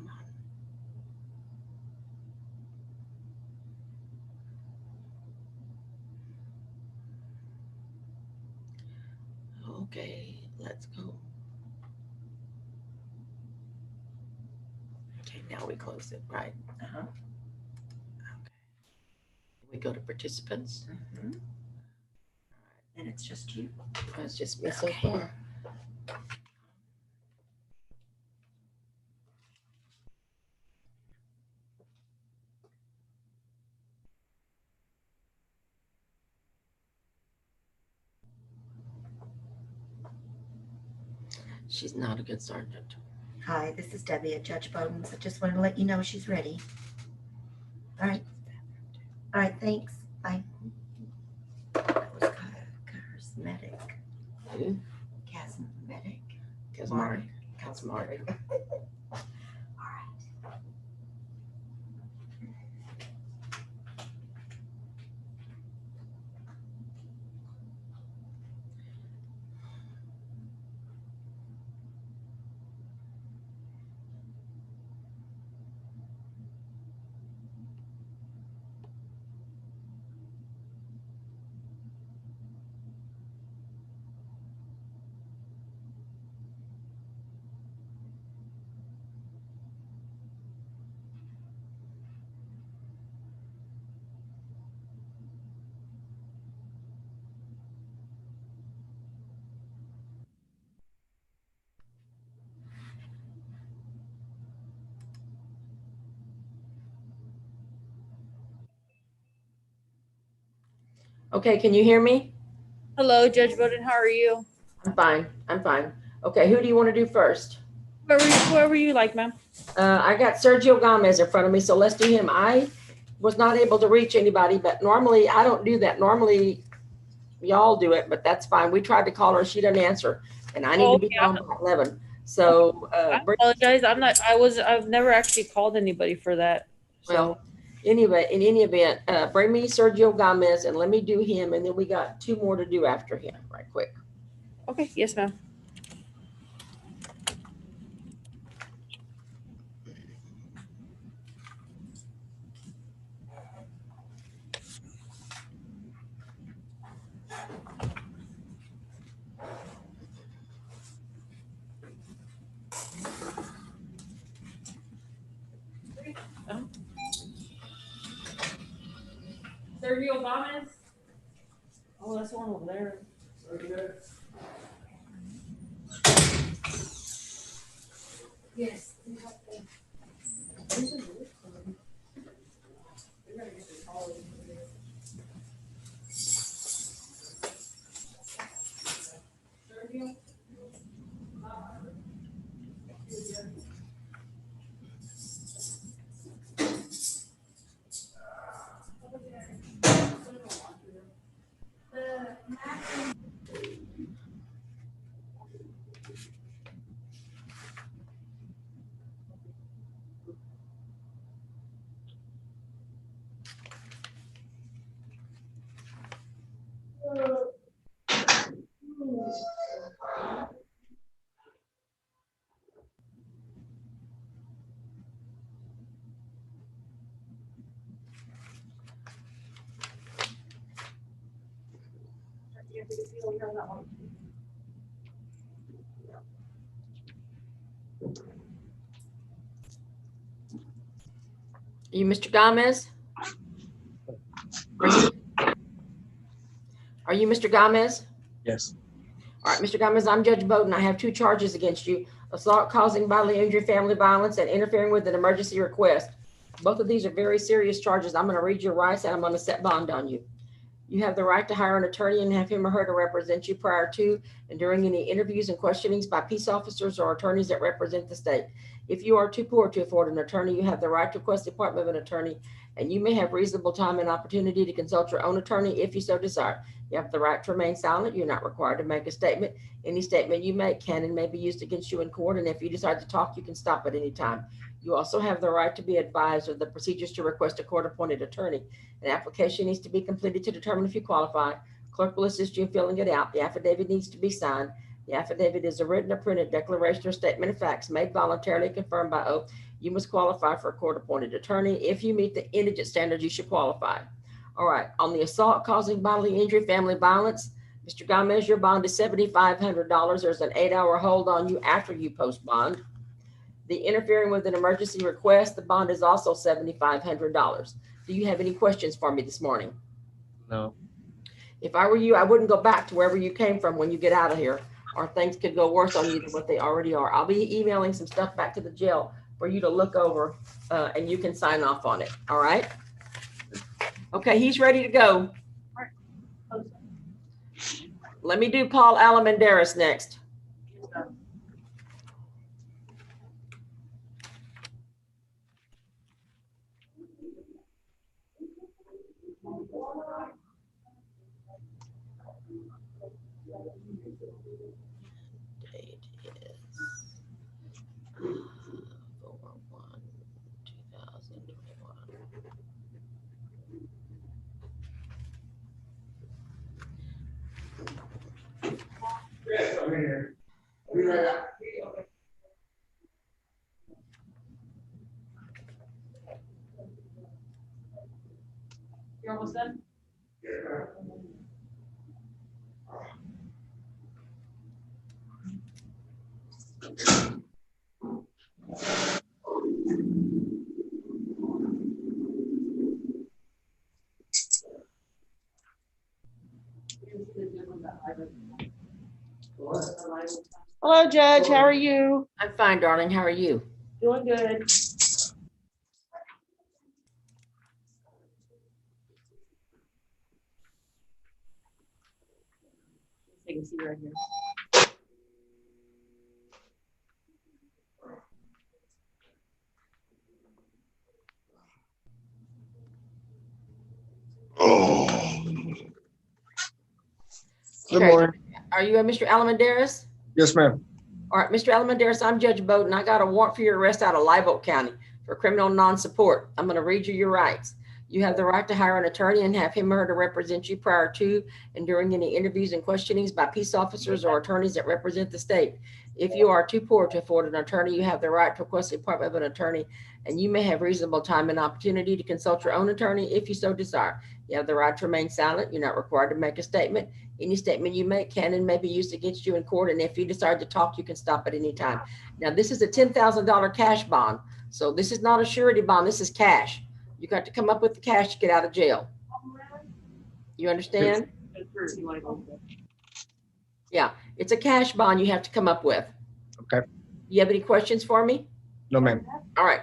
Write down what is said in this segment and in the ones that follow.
Come on. Okay, let's go. Okay, now we close it, right? Uh-huh. Okay. We go to participants. Mm-hmm. And it's just you. That's just me so Okay. far. She's not a good sergeant. Hi, this is Debbie at Judge Bodden's. I just wanted to let you know she's ready. All right. All right, thanks. Bye. That was charismatic. Who? Charismatic. Mark. That's Mark. All right. Okay, can you hear me? Hello, Judge Bodden. How are you? I'm fine. I'm fine. Okay, who do you want to do first? Whoever you like, ma'am. I got Sergio Gomez in front of me, so let's do him. I was not able to reach anybody, but normally I don't do that. Normally y'all do it, but that's fine. We tried to call her. She doesn't answer, and I need Oh, to be okay. gone by 11. Okay. So, I apologize. I'm not. I've never actually called anybody for that. So well, anyway, in any event, bring me Sergio Gomez and let me do him, and then we got two more to do after him, right quick. okay. Yes, ma'am. Sergio Gomez. Oh, that's the one over there. Yes. Are you Mr. Gomez? Are you, are you Mr. Gomez? Yes. All right, Mr. Gomez, I'm Judge Bowden. I have two charges against you: assault causing bodily injury, family violence, and interfering with an emergency request. Both of these are very serious charges. I'm going to read your rights and I'm going to set bond on you. You have the right to hire an attorney and have him or her to represent you prior to and during any interviews and questionings by peace officers or attorneys that represent the state. If you are too poor to afford an attorney, you have the right to request the appointment of an attorney, and you may have reasonable time and opportunity to consult your own attorney if you so desire. You have the right to remain silent. You're not required to make a statement. Any statement you make can and may be used against you in court, and if you decide to talk, you can stop at any time. You also have the right to be advised of the procedures to request a court-appointed attorney. An application needs to be completed to determine if you qualify. Clerk will assist you in filling it out. The affidavit needs to be signed. The affidavit is a written or printed declaration or statement of facts made voluntarily, confirmed by oath. You must qualify for a court-appointed attorney. If you meet the indigent standards, you should qualify. All right, on the assault causing bodily injury, family violence, Mr. Gomez, your bond is $7,500. There's an 8-hour hold on you after you post bond. The interfering with an emergency request, the bond is also $7,500. Do you have any questions for me this morning? No. If I were you, I wouldn't go back to wherever you came from when you get out of here, or things could go worse on you than what they already are. I'll be emailing some stuff back to the jail for you to look over, and you can sign off on it. All right? Okay, he's ready to go. Let me do Paul Alamandaris next. Date is 4/1/2021. Yes, I'm here. I'll be right out. You're almost done? Yeah. Hello, Judge. How are you? I'm fine, darling. How are you? Doing good. You can see right here. Good Okay. morning. Are you Mr. Alamandaris? Yes, ma'am. All right, Mr. Alamandaris, I'm Judge Bodden. I got a warrant for your arrest out of Live Oak County for criminal non-support. I'm going to read you your rights. You have the right to hire an attorney and have him or her to represent you prior to and during any interviews and questionings by peace officers or attorneys that represent the state. If you are too poor to afford an attorney, you have the right to request the appointment of an attorney, and you may have reasonable time and opportunity to consult your own attorney if you so desire. You have the right to remain silent. You're not required to make a statement. Any statement you make can and may be used against you in court, and if you decide to talk, you can stop at any time. Now, this is a $10,000 cash bond, so this is not a surety bond. This is cash. You got to come up with the cash to get out of jail. You understand? Yeah, it's a cash bond you have to come up with. Okay. You have any questions for me? No, ma'am. All right.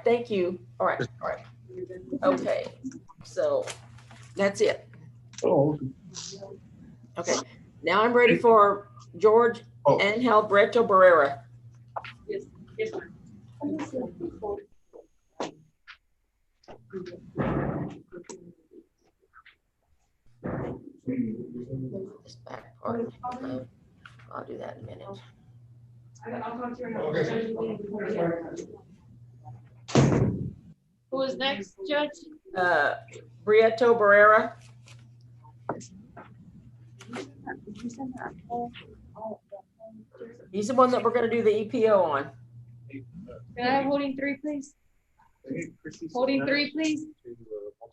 Thank you. All right. Okay. So that's it. Oh, Okay. Now I'm ready for George Oh. Angel Breto Barrera. Yes, ma'am. This back part. I'll do that in a minute. Who is next, Judge? Brieto Barrera. He's the one that we're going to do the EPO on. Can I have holding three, please? Holding three, please.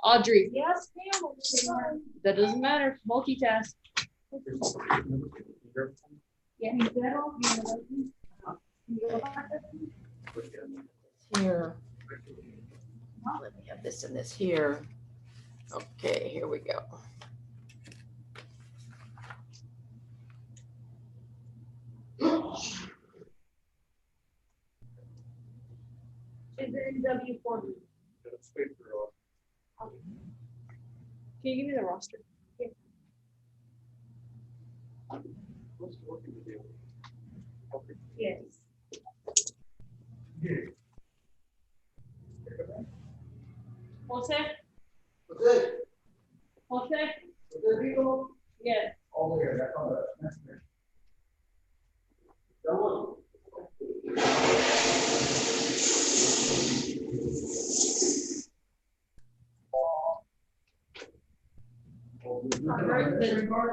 Audrey. Yes, ma'am. That doesn't matter. Multitask. Yeah. Here. Let me have this and this here. Okay, here we go. Is there any W for me? Can you give me the roster? Yes. Jose? Jose? Yes.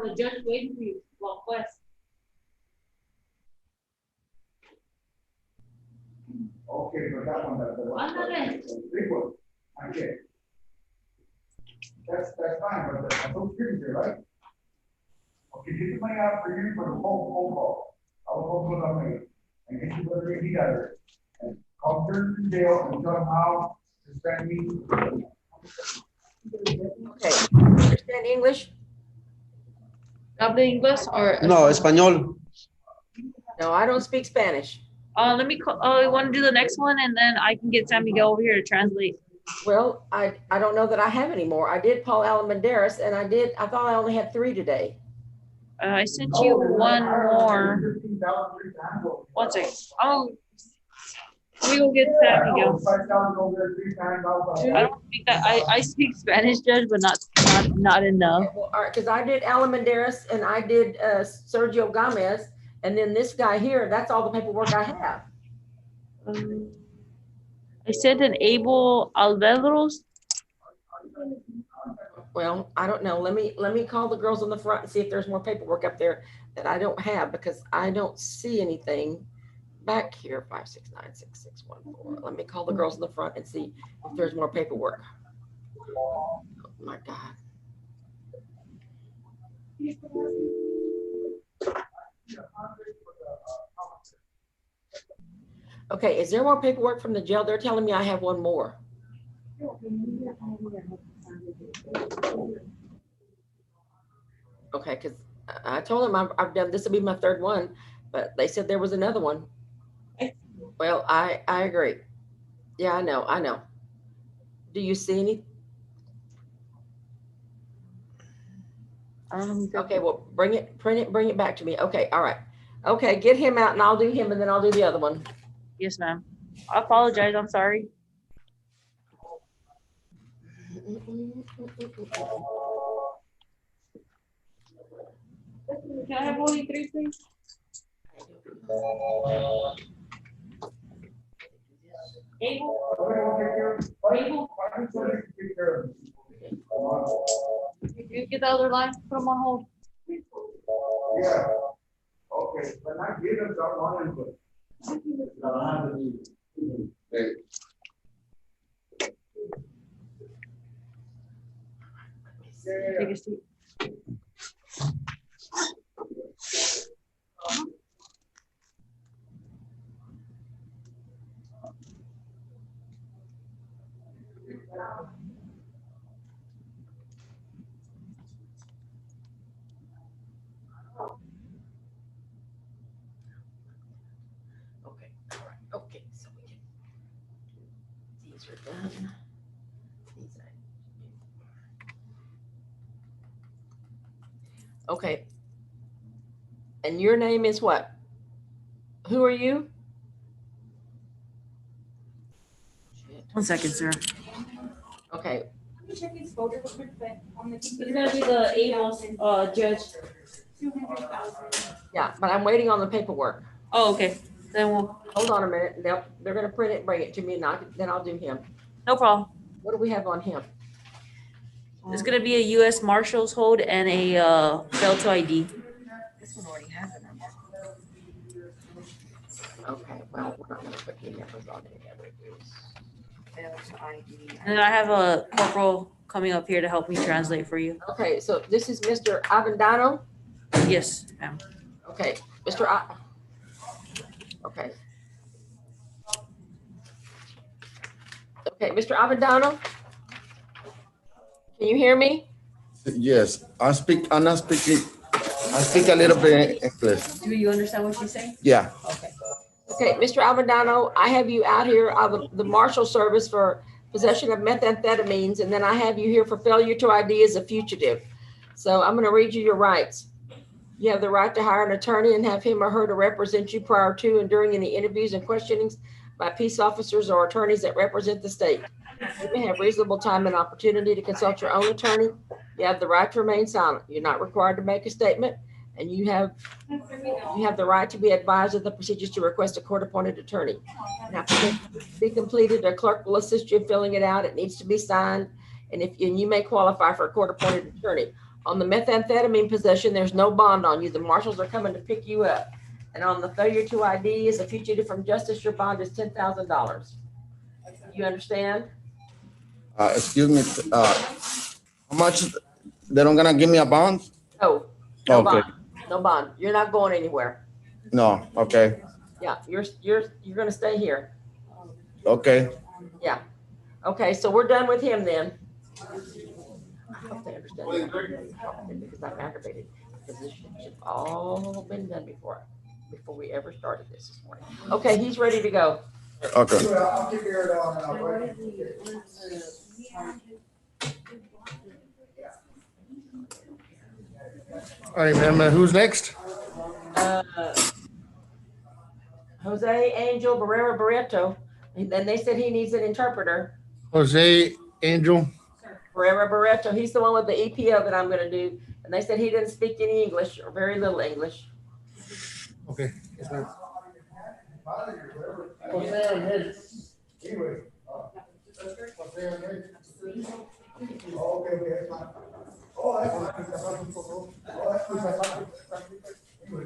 The judge waiting for you. Well, West. Okay, but that one, the one, the big one, okay. That's fine, but the Social Security here, right? Okay, get the money out for you for the phone call. I will phone call me and get you whatever he does. And call Thurston Dale and tell him how to send me. Okay, understand English? Habla English or? No, español. No, I don't speak Spanish. Let me call, I want to do the next one and then I can get San Miguel over here to translate. Well, I don't know that I have any more. I did Paul Alamanderis and I thought I only had 3 today. I sent you one more. 1 second. Oh, we will get San Miguel. I don't speak that. I speak Spanish, Judge, but not enough. Okay, well, all right, because I did Alamanderis and I did Sergio Gomez, and then this guy here, that's all the paperwork I have. I sent an Abel Alvedros. Well, I don't know. Let me call the girls on the front and see if there's more paperwork up there that I don't have, because I don't see anything back here. 5696614. Let me call the girls on the front and see if there's more paperwork. Oh my God. Okay, is there more paperwork from the jail? They're telling me I have one more. Okay, because I told them I've done, this will be my 3rd one, but they said there was another one. Well, I agree. Yeah, I know. Do you see any? Okay, well, print it, bring it back to me. Okay, all right. Okay, get him out and I'll do him and then I'll do the other one. Yes, ma'am. I apologize. I'm sorry. Can I have only 3, please? You get the other line, put them on hold. Yeah. Okay, but not give them one input. Take a seat. Okay, all right, okay, so we can, these are done. These are- Okay. And your name is what? Who are you? 1 second, sir. Okay, It's gonna be the Abel, judge. yeah, but I'm waiting on the paperwork. Oh, okay. Then we'll, Hold on a minute. They're gonna print it, bring it to me, and then I'll do him. no problem. What do we have on him? It's gonna be a U.S. Marshals hold and a fail to ID. This one already has it on Okay, well, we're not gonna put the numbers on together. there. Failed to ID. And then I have a corporal coming up here to help me translate for you. Okay, so this is Mr. Avendano. Yes, ma'am. Okay, okay. Okay, Mr. Avendano? Can you hear me? Yes, I'm not speaking. I speak a little bit English. Do you understand what she's saying? Yeah. Okay. Okay, Mr. Avendano, I have you out here of the Marshal Service for possession of methamphetamines, and then I have you here for failure to ID as a fugitive. So I'm gonna read you your rights. You have the right to hire an attorney and have him or her to represent you prior to and during any interviews and questionings by peace officers or attorneys that represent the state. You may have reasonable time and opportunity to consult your own attorney. You have the right to remain silent. You're not required to make a statement, and you have the right to be advised of the procedures to request a court-appointed attorney. Now, to be completed, a clerk will assist you in filling it out. It needs to be signed, and you may qualify for a court-appointed attorney. On the methamphetamine possession, there's no bond on you. The marshals are coming to pick you up. And on the failure to ID as a fugitive from justice, your bond is $10,000. You understand? Excuse me, how much, they don't gonna give me a bond? No, no Okay, bond, no bond. You're not going anywhere. no, okay, Yeah, you're gonna stay here. okay. Yeah. Okay, so we're done with him then. I hope they understand that because I'm aggravated, because this should have all been done before we ever started this morning. Okay, he's ready to go. Okay. I'll take care of it all and I'll write it. All right, ma'am, who's next? Uh, Jose Angel Barrera Barreto, and then they said he needs an interpreter. Jose Angel. Barrera Barreto, he's the one with the EPO that I'm gonna do, and they said he didn't speak any English or very little English. Okay. Yes, ma'am. Anyway. Okay, that's fine. Oh, that's fine. Oh, that's fine. Anyway.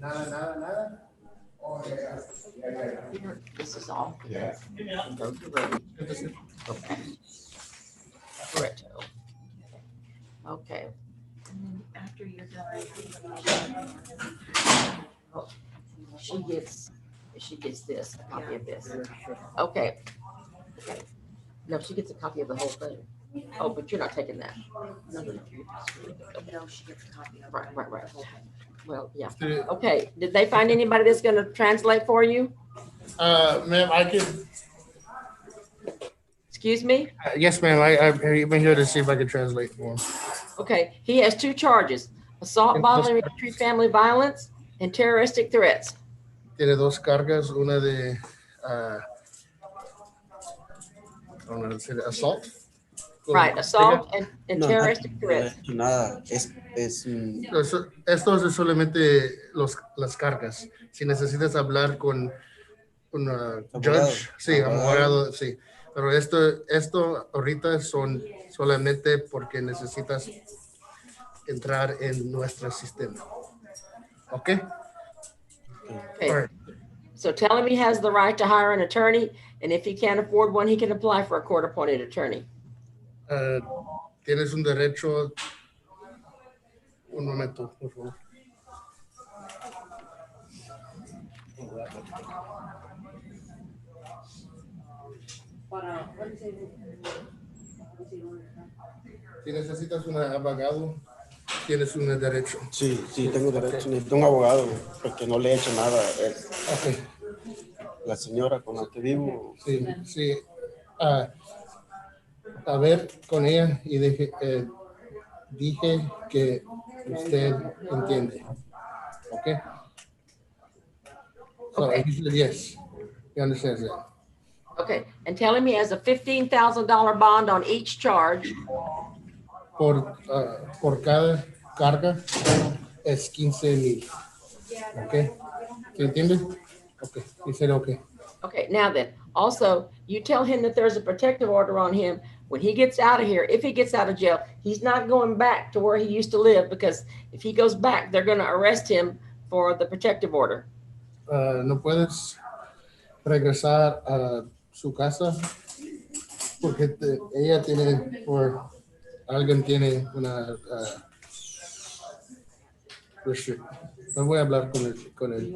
Nada. Oh, yeah. This is all. Yeah. Go to road. Okay. Barreto. Okay. And then after you're done. She gets this, a copy of this. Okay. Okay. No, she gets a copy of the whole thing. Oh, but you're not taking that. No. No, she gets a copy of it. Right. Well, yeah. Okay, did they find anybody that's gonna translate for you? Ma'am, I can, Excuse me? yes, ma'am, I've been here to see if I can translate for him. Okay, he has 2 charges: assault, bodily injury, family violence, and terroristic threats. Tiene 2 cargas, una de, ¿cómo decir? Assault. Right, assault and No, terroristic threats. nada, Esto es solamente las cargas. Si necesitas hablar con un judge, sí, abogado, sí. Pero esto ahorita son solamente porque necesitas entrar en nuestro sistema. Okay? Okay, All right. so tell him he has the right to hire an attorney, and if he can't afford one, he can apply for a court-appointed attorney. Tienes un derecho. Un momento, por favor. Si necesitas un abogado, tienes un derecho. sí, tengo derecho. Necesito un abogado porque no le he hecho nada. Okay. La señora con la que vivo, Sí. A ver con ella y dije que usted entiende. Okay? So Okay. he said yes. He understands that. Okay, and tell him he has a $15,000 bond on each charge. Por cada carga es 15,000. Okay? ¿Se entiende? Okay. He said okay. Okay, now then, also, you tell him that there's a protective order on him. When he gets out of here, if he gets out of jail, he's not going back to where he used to live, because if he goes back, they're gonna arrest him for the protective order. No puedes regresar a su casa porque ella tiene, o alguien tiene una restrict. No voy a hablar con él.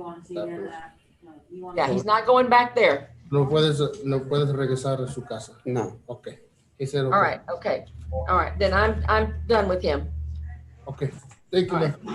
Yeah, he's not going back there. No puedes regresar a su casa. no. Okay. He said okay. All right, okay. All right, then I'm done with him. Okay. Thank you, All right. ma'am.